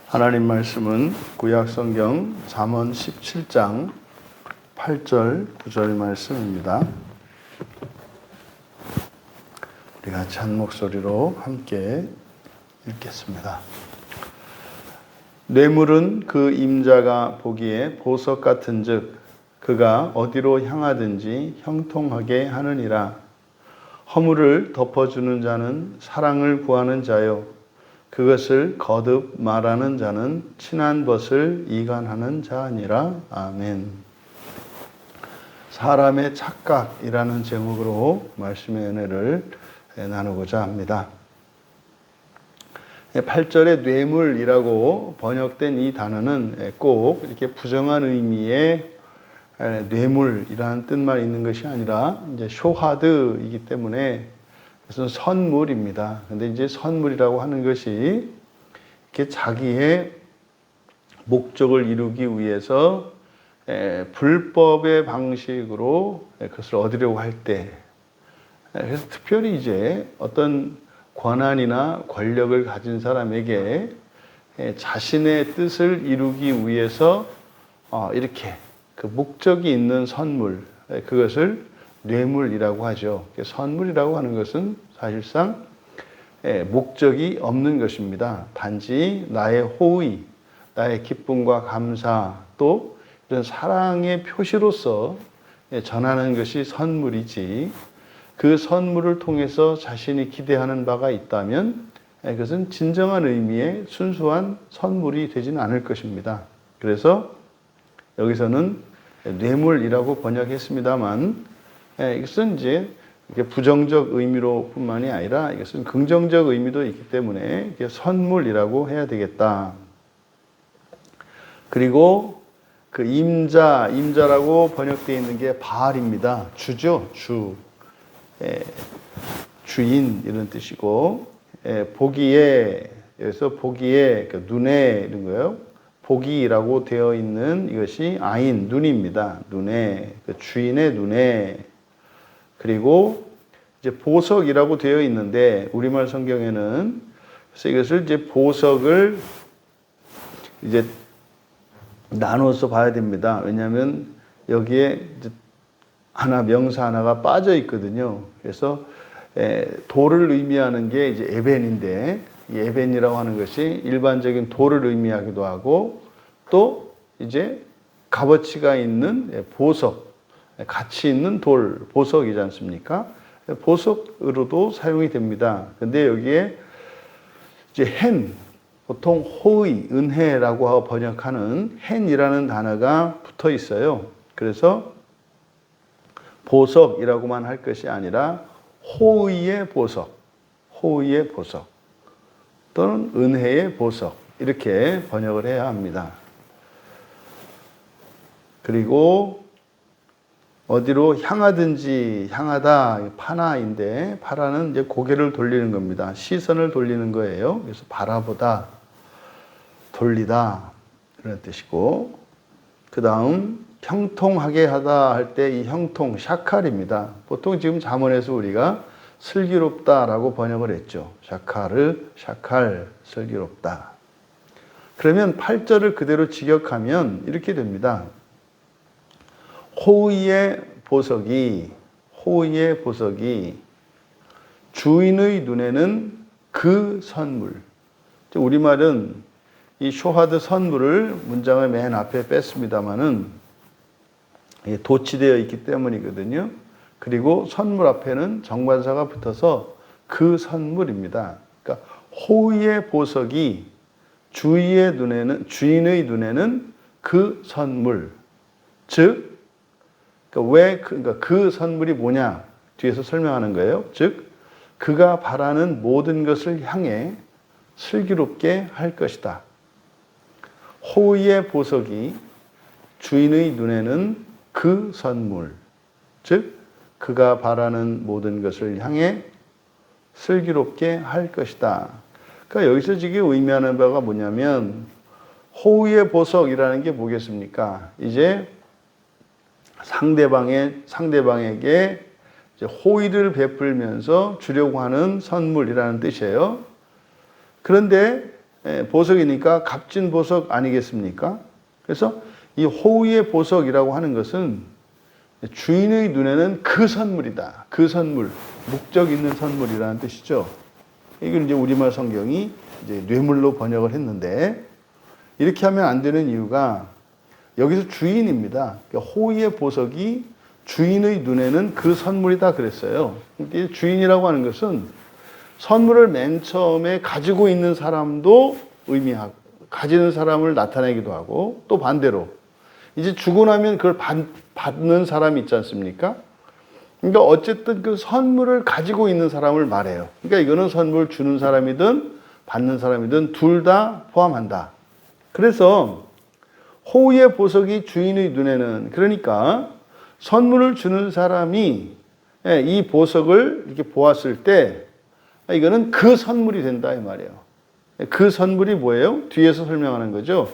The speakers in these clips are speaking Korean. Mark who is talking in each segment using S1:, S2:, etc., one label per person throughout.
S1: 하나님 말씀은 구약 성경 잠언 17장 8절 9절 말씀입니다. 우리 같이 한 목소리로 함께 읽겠습니다. 뇌물은 그 임자가 보기에 보석 같은즉 그가 어디로 향하든지 형통하게 하느니라. 허물을 덮어주는 자는 사랑을 구하는 자요 그것을 거듭 말하는 자는 친한 벗을 이간하는 자 아니라. 아멘. 사람의 착각이라는 제목으로 말씀의 은혜를 나누고자 합니다. 8절에 뇌물이라고 번역된 이 단어는 꼭 이렇게 부정한 의미의 뇌물이라는 뜻만 있는 것이 아니라 이제 쇼하드이기 때문에 그것은 선물입니다. 근데 이제 선물이라고 하는 것이 이렇게 자기의 목적을 이루기 위해서 불법의 방식으로 그것을 얻으려고 할 때, 그래서 특별히 이제 어떤 권한이나 권력을 가진 사람에게 자신의 뜻을 이루기 위해서 이렇게 그 목적이 있는 선물, 그것을 뇌물이라고 하죠. 선물이라고 하는 것은 사실상 목적이 없는 것입니다. 단지 나의 호의, 나의 기쁨과 감사, 또 이런 사랑의 표시로서 전하는 것이 선물이지, 그 선물을 통해서 자신이 기대하는 바가 있다면 그것은 진정한 의미의 순수한 선물이 되지는 않을 것입니다. 그래서 여기서는 뇌물이라고 번역했습니다만 이것은 이제 부정적 의미로 뿐만이 아니라 이것은 긍정적 의미도 있기 때문에 선물이라고 해야 되겠다. 그리고 그 임자라고 번역되어 있는 게 바알입니다. 주죠, 주인 이런 뜻이고, 보기에, 여기서 보기에, 눈에 이런 거예요. 보기라고 되어 있는 이것이 아인, 눈입니다. 눈에, 주인의 눈에. 그리고 이제 보석이라고 되어 있는데 우리말 성경에는 그래서 이것을 이제 보석을 이제 나눠서 봐야 됩니다. 왜냐하면 여기에 이제 명사 하나가 빠져 있거든요. 그래서 돌을 의미하는 게 이제 에벤인데, 이 에벤이라고 하는 것이 일반적인 돌을 의미하기도 하고 또 이제 값어치가 있는 보석, 가치 있는 돌, 보석이지 않습니까? 보석으로도 사용이 됩니다. 근데 여기에 이제 보통 호의, 은혜라고 번역하는 hen이라는 단어가 붙어 있어요. 그래서 보석이라고만 할 것이 아니라 호의의 보석 또는 은혜의 보석, 이렇게 번역을 해야 합니다. 그리고 어디로 향하든지, 향하다, 파나인데, 파라는 이제 고개를 돌리는 겁니다. 시선을 돌리는 거예요. 그래서 바라보다, 돌리다, 이런 뜻이고, 그 다음, 형통하게 하다 할 때 이 형통, 샤칼입니다. 보통 지금 잠언에서 우리가 슬기롭다라고 번역을 했죠. 샤칼, 슬기롭다. 그러면 8절을 그대로 직역하면 이렇게 됩니다. 호의의 보석이 주인의 눈에는 그 선물. 우리말은 이 쇼하드 선물을 문장의 맨 앞에 뺐습니다만은 도치되어 있기 때문이거든요. 그리고 선물 앞에는 정관사가 붙어서 그 선물입니다. 그러니까 호의의 보석이 주인의 눈에는 그 선물. 즉 그러니까 그 선물이 뭐냐? 뒤에서 설명하는 거예요. 즉, 그가 바라는 모든 것을 향해 슬기롭게 할 것이다. 호의의 보석이 주인의 눈에는 그 선물. 즉, 그가 바라는 모든 것을 향해 슬기롭게 할 것이다. 그러니까 여기서 지금 의미하는 바가 뭐냐면, 호의의 보석이라는 게 뭐겠습니까? 이제 상대방에게 이제 호의를 베풀면서 주려고 하는 선물이라는 뜻이에요. 그런데 보석이니까 값진 보석 아니겠습니까? 그래서 이 호의의 보석이라고 하는 것은 주인의 눈에는 그 선물이다. 그 선물, 목적 있는 선물이라는 뜻이죠. 이걸 이제 우리말 성경이 이제 뇌물로 번역을 했는데 이렇게 하면 안 되는 이유가 여기서 주인입니다. 그러니까 호의의 보석이 주인의 눈에는 그 선물이다 그랬어요. 주인이라고 하는 것은 선물을 맨 처음에 가지고 있는 사람도 의미하고 가지는 사람을 나타내기도 하고 또 반대로 이제 주고 나면 그걸 받는 사람이 있지 않습니까? 그러니까 어쨌든 그 선물을 가지고 있는 사람을 말해요. 그러니까 이거는 선물 주는 사람이든 받는 사람이든 둘 다 포함한다. 그래서 호의의 보석이 주인의 눈에는 그러니까 선물을 주는 사람이 이 보석을 이렇게 보았을 때 이거는 그 선물이 된다 이 말이에요. 그 선물이 뭐예요? 뒤에서 설명하는 거죠.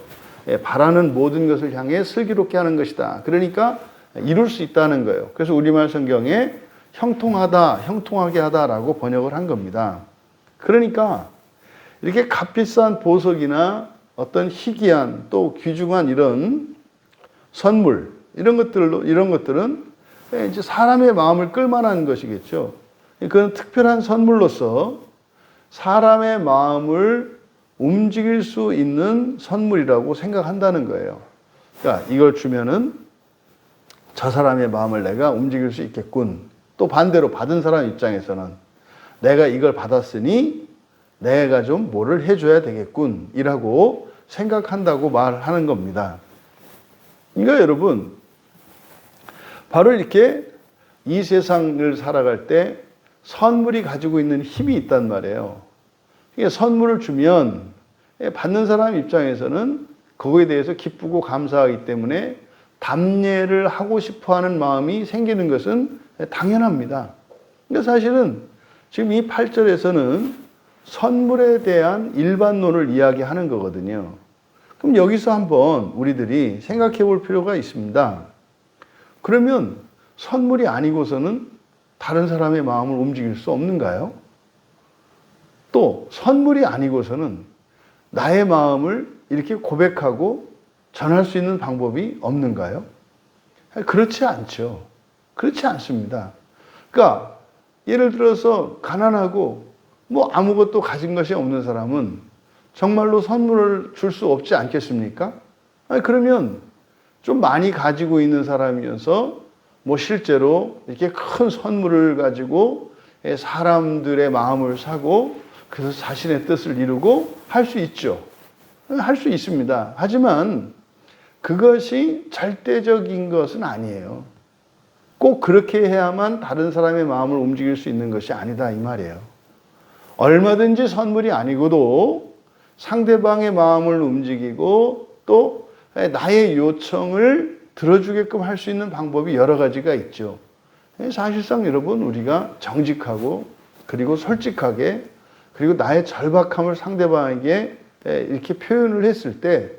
S1: 바라는 모든 것을 향해 슬기롭게 하는 것이다. 그러니까 이룰 수 있다는 거예요. 그래서 우리말 성경에 형통하다, 형통하게 하다라고 번역을 한 겁니다. 그러니까 이렇게 값비싼 보석이나 어떤 희귀한 또 귀중한 이런 선물 이런 것들은 이제 사람의 마음을 끌만한 것이겠죠. 그건 특별한 선물로서 사람의 마음을 움직일 수 있는 선물이라고 생각한다는 거예요. 그러니까 이걸 주면은 저 사람의 마음을 내가 움직일 수 있겠군. 또 반대로 받은 사람 입장에서는 내가 이걸 받았으니 내가 좀 뭐를 해줘야 되겠군. 이라고 생각한다고 말하는 겁니다. 그러니까 여러분, 바로 이렇게 이 세상을 살아갈 때 선물이 가지고 있는 힘이 있단 말이에요. 그러니까 선물을 주면 받는 사람 입장에서는 그거에 대해서 기쁘고 감사하기 때문에 답례를 하고 싶어 하는 마음이 생기는 것은 당연합니다. 그러니까 사실은 지금 이 8절에서는 선물에 대한 일반론을 이야기하는 거거든요. 그럼 여기서 한번 우리들이 생각해 볼 필요가 있습니다. 그러면 선물이 아니고서는 다른 사람의 마음을 움직일 수 없는가요? 또 선물이 아니고서는 나의 마음을 이렇게 고백하고 전할 수 있는 방법이 없는가요? 그렇지 않죠. 그렇지 않습니다. 그러니까 예를 들어서 가난하고 뭐 아무것도 가진 것이 없는 사람은 정말로 선물을 줄 수 없지 않겠습니까? 그러면 좀 많이 가지고 있는 사람이어서 뭐 실제로 이렇게 큰 선물을 가지고 사람들의 마음을 사고 그래서 자신의 뜻을 이루고 할 수 있죠. 할 수 있습니다. 하지만 그것이 절대적인 것은 아니에요. 꼭 그렇게 해야만 다른 사람의 마음을 움직일 수 있는 것이 아니다 이 말이에요. 얼마든지 선물이 아니고도 상대방의 마음을 움직이고 또 나의 요청을 들어주게끔 할 수 있는 방법이 여러 가지가 있죠. 사실상 여러분 우리가 정직하고 그리고 솔직하게 그리고 나의 절박함을 상대방에게 이렇게 표현을 했을 때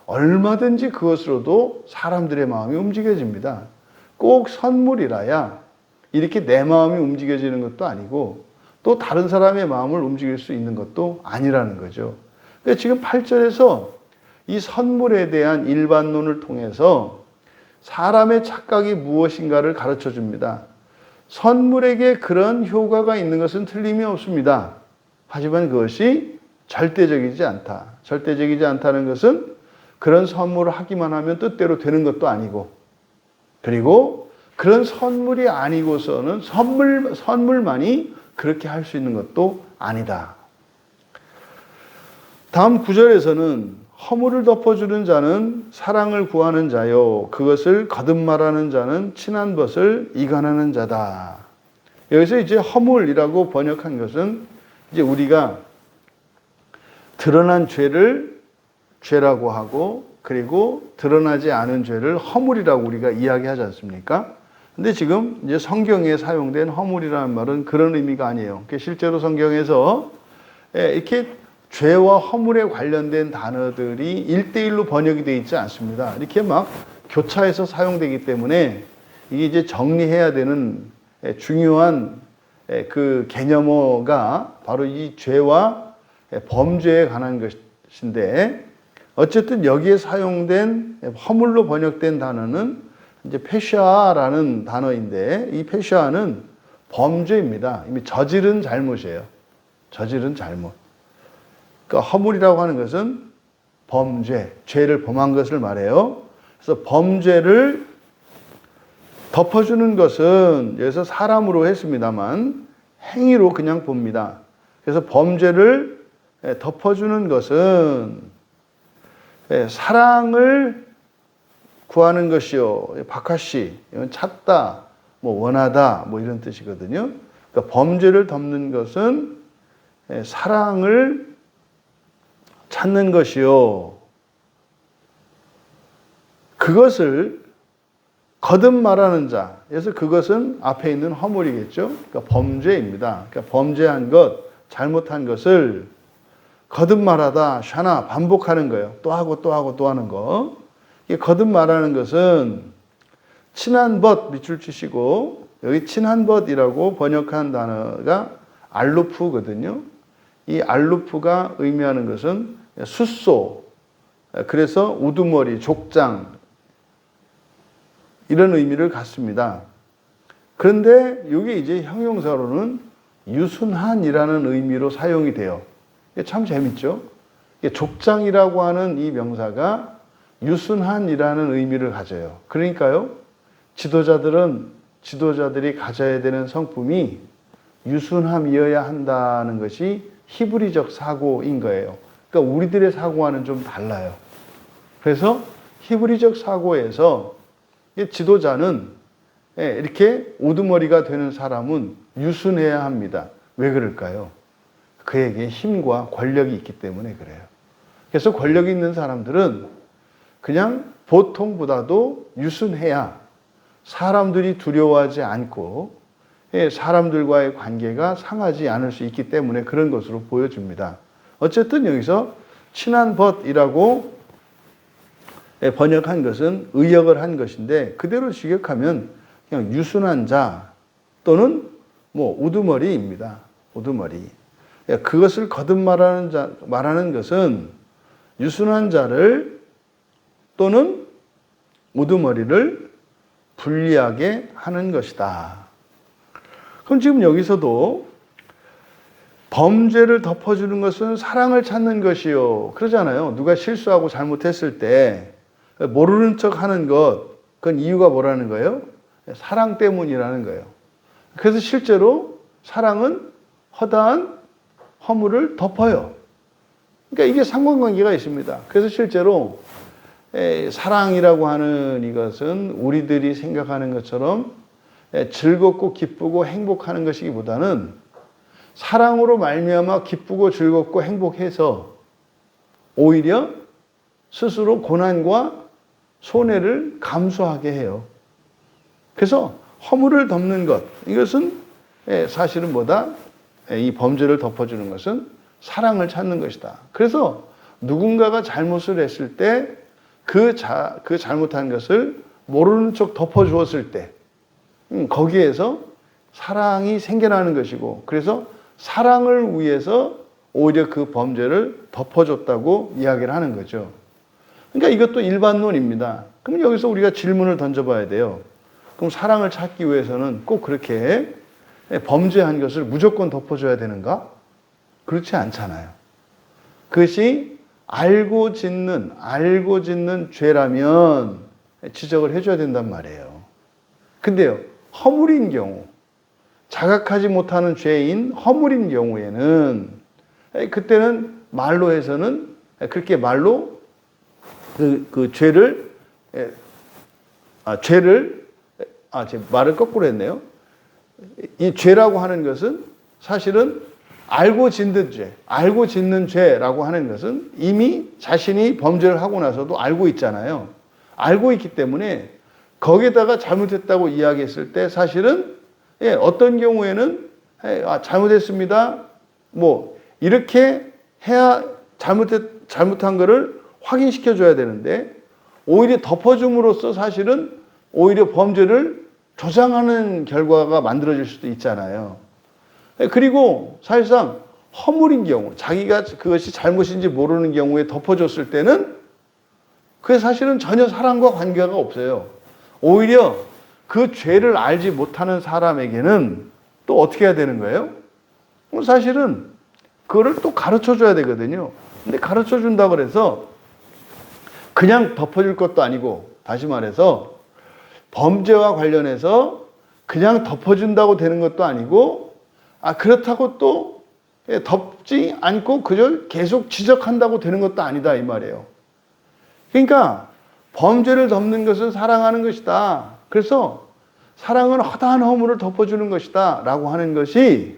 S1: 얼마든지 그것으로도 사람들의 마음이 움직여집니다. 꼭 선물이라야 이렇게 내 마음이 움직여지는 것도 아니고 또 다른 사람의 마음을 움직일 수 있는 것도 아니라는 거죠. 그러니까 지금 8절에서 이 선물에 대한 일반론을 통해서 사람의 착각이 무엇인가를 가르쳐 줍니다. 선물에게 그런 효과가 있는 것은 틀림이 없습니다. 하지만 그것이 절대적이지 않다. 절대적이지 않다는 것은 그런 선물을 하기만 하면 뜻대로 되는 것도 아니고 그리고 그런 선물이 아니고서는 선물만이 그렇게 할 수 있는 것도 아니다. 다음 9절에서는 허물을 덮어주는 자는 사랑을 구하는 자요 그것을 거듭말하는 자는 친한 것을 이간하는 자다. 여기서 이제 허물이라고 번역한 것은 이제 우리가 드러난 죄를 죄라고 하고 그리고 드러나지 않은 죄를 허물이라고 우리가 이야기하지 않습니까? 근데 지금 이제 성경에 사용된 허물이라는 말은 그런 의미가 아니에요. 실제로 성경에서 이렇게 죄와 허물에 관련된 단어들이 1대1로 번역이 되어 있지 않습니다. 이렇게 막 교차해서 사용되기 때문에 이게 이제 정리해야 되는 중요한 그 개념어가 바로 이 죄와 범죄에 관한 것인데 어쨌든 여기에 사용된 허물로 번역된 단어는 이제 페샤라는 단어인데 이 페샤는 범죄입니다. 이미 저지른 잘못이에요. 저지른 잘못. 그러니까 허물이라고 하는 것은 범죄, 죄를 범한 것을 말해요. 그래서 범죄를 덮어주는 것은 여기서 사람으로 했습니다만 행위로 그냥 봅니다. 그래서 범죄를 덮어주는 것은 사랑을 구하는 것이요. 바카시, 이건 찾다, 뭐 원하다, 뭐 이런 뜻이거든요. 그러니까 범죄를 덮는 것은 사랑을 찾는 것이요. 그것을 거듭 말하는 자. 그래서 그것은 앞에 있는 허물이겠죠. 그러니까 범죄입니다. 그러니까 범죄한 것, 잘못한 것을 거듭 말하다, 샤나, 반복하는 거예요. 또 하고 또 하고 또 하는 거. 이게 거듭 말하는 것은 친한 벗 밑줄 치시고 여기 친한 벗이라고 번역한 단어가 알루프거든요. 이 알루프가 의미하는 것은 숫소, 그래서 우두머리, 족장 이런 의미를 갖습니다. 그런데 이게 이제 형용사로는 유순한이라는 의미로 사용이 돼요. 이게 참 재밌죠? 족장이라고 하는 이 명사가 유순한이라는 의미를 가져요. 그러니까요, 지도자들이 가져야 되는 성품이 유순함이어야 한다는 것이 히브리적 사고인 거예요. 그러니까 우리들의 사고와는 좀 달라요. 그래서 히브리적 사고에서 지도자는 이렇게 우두머리가 되는 사람은 유순해야 합니다. 왜 그럴까요? 그에게 힘과 권력이 있기 때문에 그래요. 그래서 권력이 있는 사람들은 그냥 보통보다도 유순해야 사람들이 두려워하지 않고 사람들과의 관계가 상하지 않을 수 있기 때문에 그런 것으로 보여줍니다. 어쨌든 여기서 친한 벗이라고 번역한 것은 의역을 한 것인데 그대로 직역하면 그냥 유순한 자 또는 뭐 우두머리입니다. 우두머리. 그것을 거듭 말하는 것은 유순한 자를 또는 우두머리를 분리하게 하는 것이다. 그럼 지금 여기서도 범죄를 덮어주는 것은 사랑을 찾는 것이요. 그러잖아요. 누가 실수하고 잘못했을 때 모르는 척 하는 것, 그건 이유가 뭐라는 거예요? 사랑 때문이라는 거예요. 그래서 실제로 사랑은 허다한 허물을 덮어요. 그러니까 이게 상관관계가 있습니다. 그래서 실제로 사랑이라고 하는 이것은 우리들이 생각하는 것처럼 즐겁고 기쁘고 행복하는 것이기보다는 사랑으로 말미암아 기쁘고 즐겁고 행복해서 오히려 스스로 고난과 손해를 감수하게 해요. 그래서 허물을 덮는 것, 이것은 사실은 뭐다? 이 범죄를 덮어주는 것은 사랑을 찾는 것이다. 그래서 누군가가 잘못을 했을 때 그 잘못한 것을 모르는 척 덮어주었을 때 거기에서 사랑이 생겨나는 것이고 그래서 사랑을 위해서 오히려 그 범죄를 덮어줬다고 이야기를 하는 거죠. 그러니까 이것도 일반론입니다. 그럼 여기서 우리가 질문을 던져봐야 돼요. 그럼 사랑을 찾기 위해서는 꼭 그렇게 범죄한 것을 무조건 덮어줘야 되는가? 그렇지 않잖아요. 그것이 알고 짓는 죄라면 지적을 해줘야 된단 말이에요. 근데요, 허물인 경우, 자각하지 못하는 죄인 허물인 경우에는 그때는 말로 해서는 그렇게 말로 그 죄를 제 말을 거꾸로 했네요. 이 죄라고 하는 것은 사실은 알고 짓는 죄라고 하는 것은 이미 자신이 범죄를 하고 나서도 알고 있잖아요. 알고 있기 때문에 거기에다가 잘못했다고 이야기했을 때 사실은 어떤 경우에는 잘못했습니다. 뭐 이렇게 해야 잘못한 거를 확인시켜줘야 되는데 오히려 덮어줌으로써 사실은 오히려 범죄를 조장하는 결과가 만들어질 수도 있잖아요. 그리고 사실상 허물인 경우, 자기가 그것이 잘못인지 모르는 경우에 덮어줬을 때는 그게 사실은 전혀 사랑과 관계가 없어요. 오히려 그 죄를 알지 못하는 사람에게는 또 어떻게 해야 되는 거예요? 사실은 그거를 또 가르쳐 줘야 되거든요. 근데 가르쳐 준다고 그래서 그냥 덮어줄 것도 아니고, 다시 말해서 범죄와 관련해서 그냥 덮어준다고 되는 것도 아니고, 그렇다고 또 덮지 않고 그저 계속 지적한다고 되는 것도 아니다, 이 말이에요. 그러니까 범죄를 덮는 것은 사랑하는 것이다. 그래서 사랑은 허다한 허물을 덮어주는 것이다 라고 하는 것이,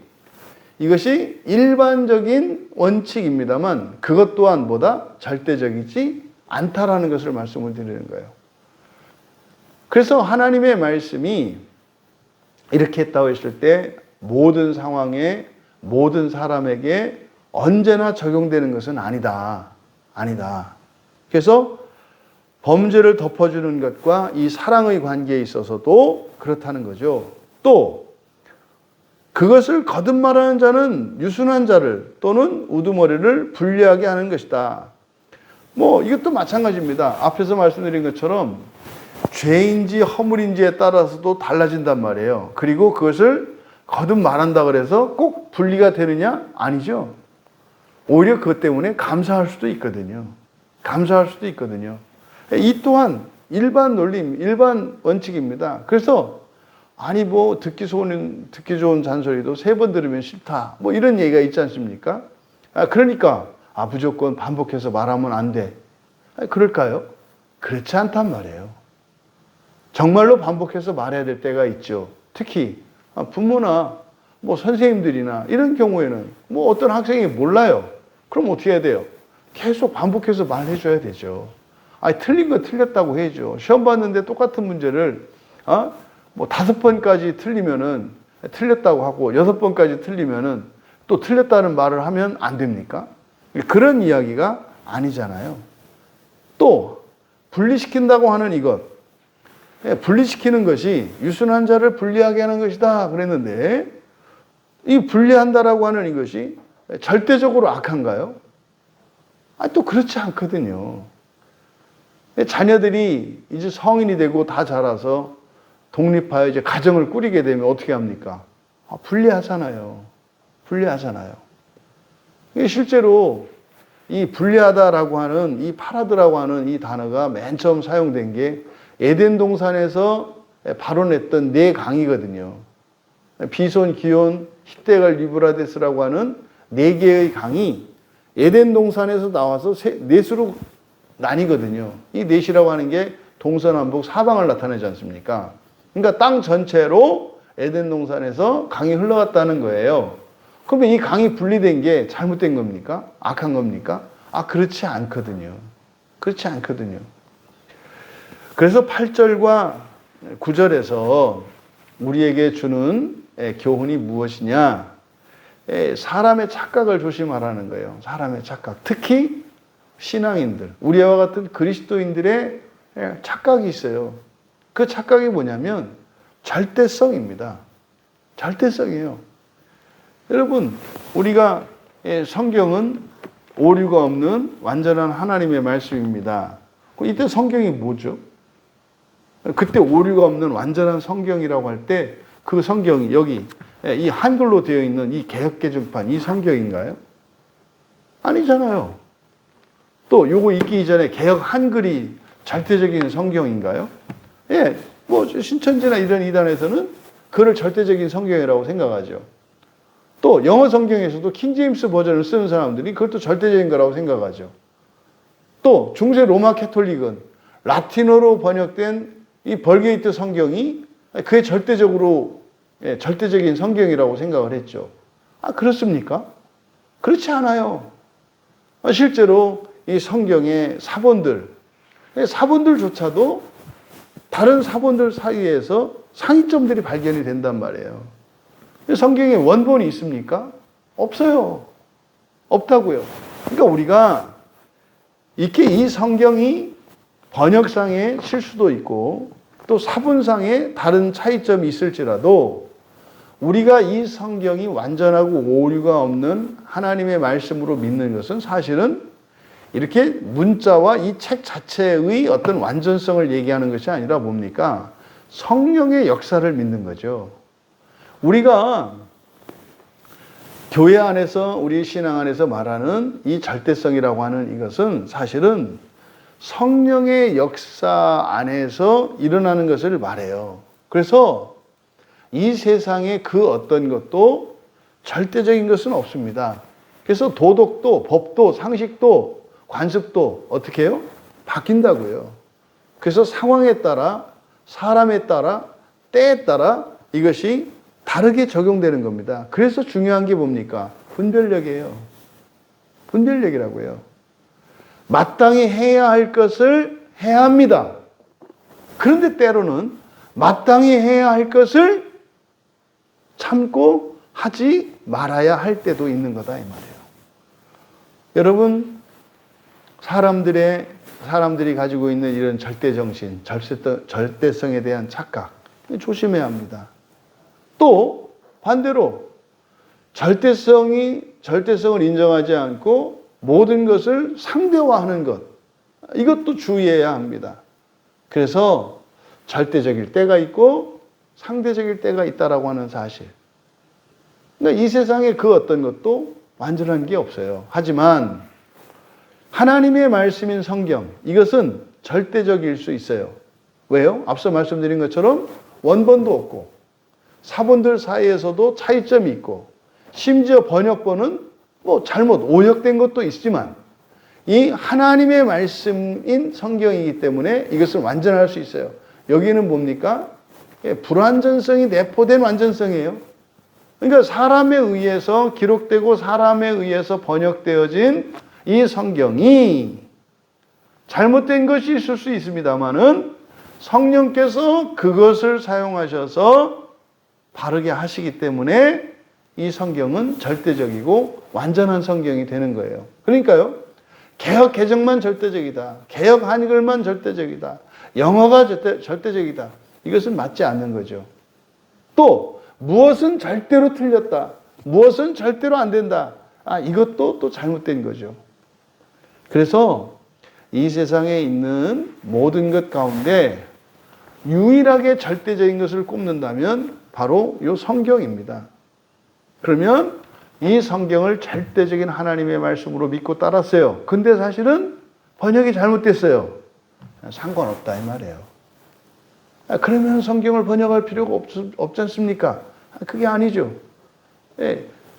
S1: 이것이 일반적인 원칙입니다만 그것 또한 뭐다? 절대적이지 않다라는 것을 말씀을 드리는 거예요. 그래서 하나님의 말씀이 이렇게 했다고 했을 때 모든 상황에 모든 사람에게 언제나 적용되는 것은 아니다. 아니다. 그래서 범죄를 덮어주는 것과 이 사랑의 관계에 있어서도 그렇다는 거죠. 또 그것을 거듭말하는 자는 유순한 자를 또는 우두머리를 불리하게 하는 것이다. 이것도 마찬가지입니다. 앞에서 말씀드린 것처럼 죄인지 허물인지에 따라서도 달라진단 말이에요. 그리고 그것을 거듭 말한다 그래서 꼭 분리가 되느냐? 아니죠. 오히려 그것 때문에 감사할 수도 있거든요. 감사할 수도 있거든요. 이 또한 일반 논리, 일반 원칙입니다. 그래서 듣기 좋은 잔소리도 3번 들으면 싫다. 이런 얘기가 있지 않습니까? 그러니까 무조건 반복해서 말하면 안 돼. 그럴까요? 그렇지 않단 말이에요. 정말로 반복해서 말해야 될 때가 있죠. 특히 부모나 선생님들이나 이런 경우에는 어떤 학생이 몰라요. 그럼 어떻게 해야 돼요? 계속 반복해서 말해줘야 되죠. 틀린 거 틀렸다고 해야죠. 시험 봤는데 똑같은 문제를 5번까지 틀리면은 틀렸다고 하고 6번까지 틀리면은 또 틀렸다는 말을 하면 안 됩니까? 그런 이야기가 아니잖아요. 또 분리시킨다고 하는 이것, 분리시키는 것이 유순한 자를 분리하게 하는 것이다 그랬는데, 이 분리한다라고 하는 이것이 절대적으로 악한가요? 또 그렇지 않거든요. 자녀들이 이제 성인이 되고 다 자라서 독립하여 이제 가정을 꾸리게 되면 어떻게 합니까? 분리하잖아요. 분리하잖아요. 실제로 이 분리하다라고 하는, 이 파라드라고 하는 이 단어가 맨 처음 사용된 게 에덴 동산에서 발언했던 4강이거든요. 비손, 기온, 히데갈, 유브라데스라고 하는 4개의 강이 에덴 동산에서 나와서 4수로 나뉘거든요. 이 4시라고 하는 게 동서남북 사방을 나타내지 않습니까? 그러니까 땅 전체로 에덴 동산에서 강이 흘러갔다는 거예요. 그러면 이 강이 분리된 게 잘못된 겁니까? 악한 겁니까? 그렇지 않거든요. 그렇지 않거든요. 그래서 8절과 9절에서 우리에게 주는 교훈이 무엇이냐? 사람의 착각을 조심하라는 거예요. 사람의 착각. 특히 신앙인들, 우리와 같은 그리스도인들의 착각이 있어요. 그 착각이 뭐냐면 절대성입니다. 절대성이에요. 여러분, 우리가 성경은 오류가 없는 완전한 하나님의 말씀입니다. 이때 성경이 뭐죠? 그때 오류가 없는 완전한 성경이라고 할 때 그 성경이 여기 이 한글로 되어 있는 이 개역개정판, 이 성경인가요? 아니잖아요. 또 요거 있기 이전에 개역 한글이 절대적인 성경인가요? 신천지나 이런 이단에서는 그를 절대적인 성경이라고 생각하죠. 또 영어 성경에서도 킹제임스 버전을 쓰는 사람들이 그것도 절대적인 거라고 생각하죠. 또 중세 로마 캐톨릭은 라틴어로 번역된 이 벌게이트 성경이 그게 절대적인 성경이라고 생각을 했죠. 그렇습니까? 그렇지 않아요. 실제로 이 성경의 사본들조차도 다른 사본들 사이에서 상이점들이 발견이 된단 말이에요. 성경에 원본이 있습니까? 없어요. 없다고요. 그러니까 우리가 이렇게 이 성경이 번역상의 실수도 있고 또 사본상의 다른 차이점이 있을지라도 우리가 이 성경이 완전하고 오류가 없는 하나님의 말씀으로 믿는 것은 사실은 이렇게 문자와 이 책 자체의 어떤 완전성을 얘기하는 것이 아니라 뭡니까? 성령의 역사를 믿는 거죠. 우리가 교회 안에서 우리 신앙 안에서 말하는 이 절대성이라고 하는 이것은 사실은 성령의 역사 안에서 일어나는 것을 말해요. 그래서 이 세상에 그 어떤 것도 절대적인 것은 없습니다. 그래서 도덕도, 법도, 상식도, 관습도 어떻게 해요? 바뀐다고요. 그래서 상황에 따라, 사람에 따라, 때에 따라 이것이 다르게 적용되는 겁니다. 그래서 중요한 게 뭡니까? 분별력이에요. 분별력이라고요. 마땅히 해야 할 것을 해야 합니다. 그런데 때로는 마땅히 해야 할 것을 참고 하지 말아야 할 때도 있는 거다 이 말이에요. 여러분, 사람들이 가지고 있는 이런 절대정신, 절대성에 대한 착각 조심해야 합니다. 또 반대로 절대성을 인정하지 않고 모든 것을 상대화하는 것, 이것도 주의해야 합니다. 그래서 절대적일 때가 있고 상대적일 때가 있다라고 하는 사실. 그러니까 이 세상에 그 어떤 것도 완전한 게 없어요. 하지만 하나님의 말씀인 성경, 이것은 절대적일 수 있어요. 왜요? 앞서 말씀드린 것처럼 원본도 없고 사본들 사이에서도 차이점이 있고 심지어 번역본은 잘못 오역된 것도 있지만 이 하나님의 말씀인 성경이기 때문에 이것을 완전할 수 있어요. 여기는 뭡니까? 불완전성이 내포된 완전성이에요. 그러니까 사람에 의해서 기록되고 사람에 의해서 번역되어진 이 성경이 잘못된 것이 있을 수 있습니다만은 성령께서 그것을 사용하셔서 바르게 하시기 때문에 이 성경은 절대적이고 완전한 성경이 되는 거예요. 그러니까요, 개역 개정만 절대적이다, 개역 한글만 절대적이다, 영어가 절대적이다, 이것은 맞지 않는 거죠. 또 무엇은 절대로 틀렸다, 무엇은 절대로 안 된다, 이것도 또 잘못된 거죠. 그래서 이 세상에 있는 모든 것 가운데 유일하게 절대적인 것을 꼽는다면 바로 이 성경입니다. 그러면 이 성경을 절대적인 하나님의 말씀으로 믿고 따랐어요. 근데 사실은 번역이 잘못됐어요. 상관없다 이 말이에요. 그러면 성경을 번역할 필요가 없지 않습니까? 그게 아니죠.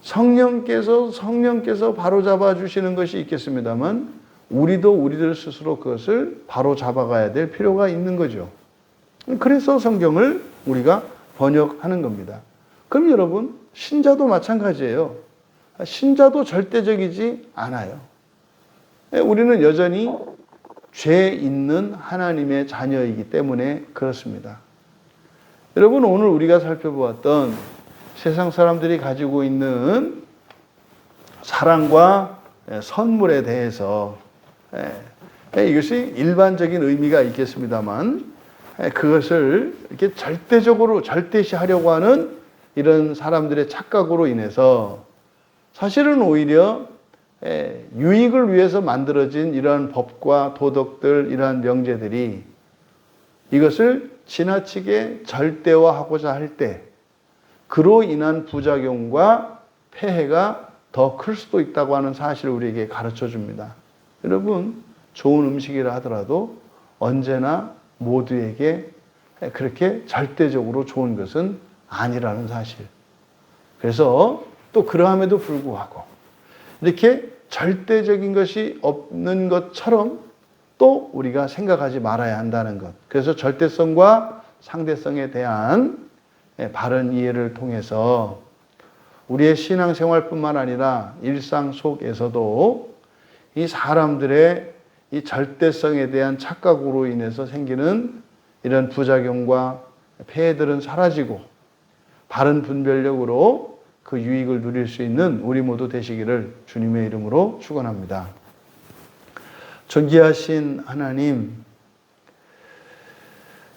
S1: 성령께서 바로잡아 주시는 것이 있겠습니다만 우리들 스스로 그것을 바로잡아가야 될 필요가 있는 거죠. 그래서 성경을 우리가 번역하는 겁니다. 그럼 여러분, 신자도 마찬가지예요. 신자도 절대적이지 않아요. 우리는 여전히 죄 있는 하나님의 자녀이기 때문에 그렇습니다. 여러분, 오늘 우리가 살펴보았던 세상 사람들이 가지고 있는 사랑과 선물에 대해서 이것이 일반적인 의미가 있겠습니다만 그것을 이렇게 절대적으로 절대시하려고 하는 이런 사람들의 착각으로 인해서 사실은 오히려 유익을 위해서 만들어진 이러한 법과 도덕들, 이러한 명제들이 이것을 지나치게 절대화하고자 할 때 그로 인한 부작용과 폐해가 더 클 수도 있다고 하는 사실을 우리에게 가르쳐 줍니다. 여러분, 좋은 음식이라 하더라도 언제나 모두에게 그렇게 절대적으로 좋은 것은 아니라는 사실. 그래서 또 그러함에도 불구하고 이렇게 절대적인 것이 없는 것처럼 또 우리가 생각하지 말아야 한다는 것. 그래서 절대성과 상대성에 대한 바른 이해를 통해서 우리의 신앙생활뿐만 아니라 일상 속에서도 이 사람들의 이 절대성에 대한 착각으로 인해서 생기는 이런 부작용과 폐해들은 사라지고 바른 분별력으로 그 유익을 누릴 수 있는 우리 모두 되시기를 주님의 이름으로 축원합니다. 존귀하신 하나님,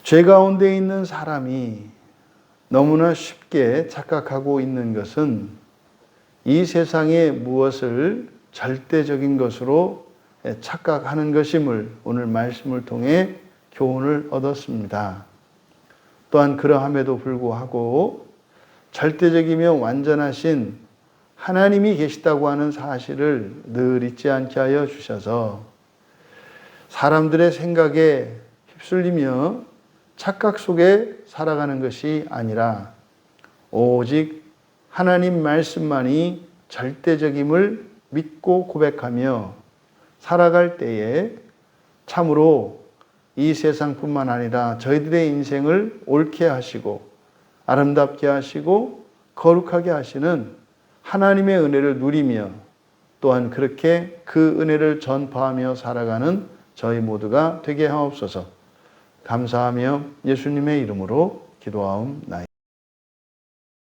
S1: 죄 가운데 있는 사람이 너무나 쉽게 착각하고 있는 것은 이 세상의 무엇을 절대적인 것으로 착각하는 것임을 오늘 말씀을 통해 교훈을 얻었습니다. 또한 그러함에도 불구하고 절대적이며 완전하신 하나님이 계시다고 하는 사실을 늘 잊지 않게 하여 주셔서 사람들의 생각에 휩쓸리며 착각 속에 살아가는 것이 아니라 오직 하나님 말씀만이 절대적임을 믿고 고백하며 살아갈 때에 참으로 이 세상뿐만 아니라 저희들의 인생을 옳게 하시고 아름답게 하시고 거룩하게 하시는 하나님의 은혜를 누리며 또한 그렇게 그 은혜를 전파하며 살아가는 저희 모두가 되게 하옵소서. 감사하며 예수님의 이름으로 기도하옵나이다.